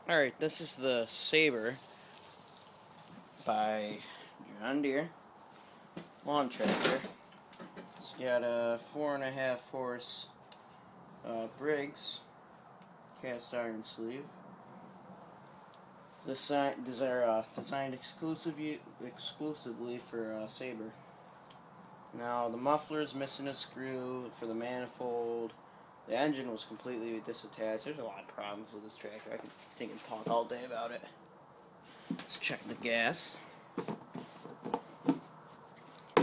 Alright, this is the Sabre by John Deere lawn tractor. It's got a 4.5 horse Briggs cast iron sleeve. These are designed exclusively for Sabre. Now the muffler is missing a screw for the manifold. The engine was completely disattached. There's a lot of problems with this tractor. I could stink and talk all day about it. Let's check the gas.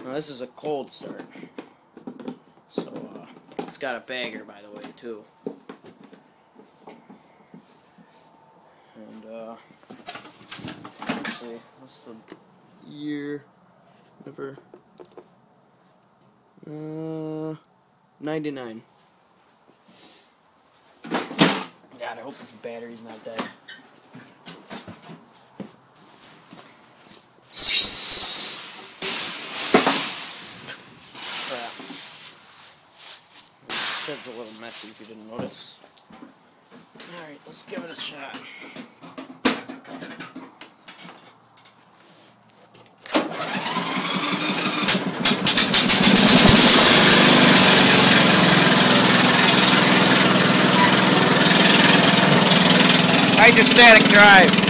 Now this is a cold start. So it's got a bagger, by the way, too. And let's see, what's the year? Number 99. God, I hope this battery's not dead. Crap. This shed's a little messy if you didn't notice. Alright, let's give it a shot. Hydrostatic drive.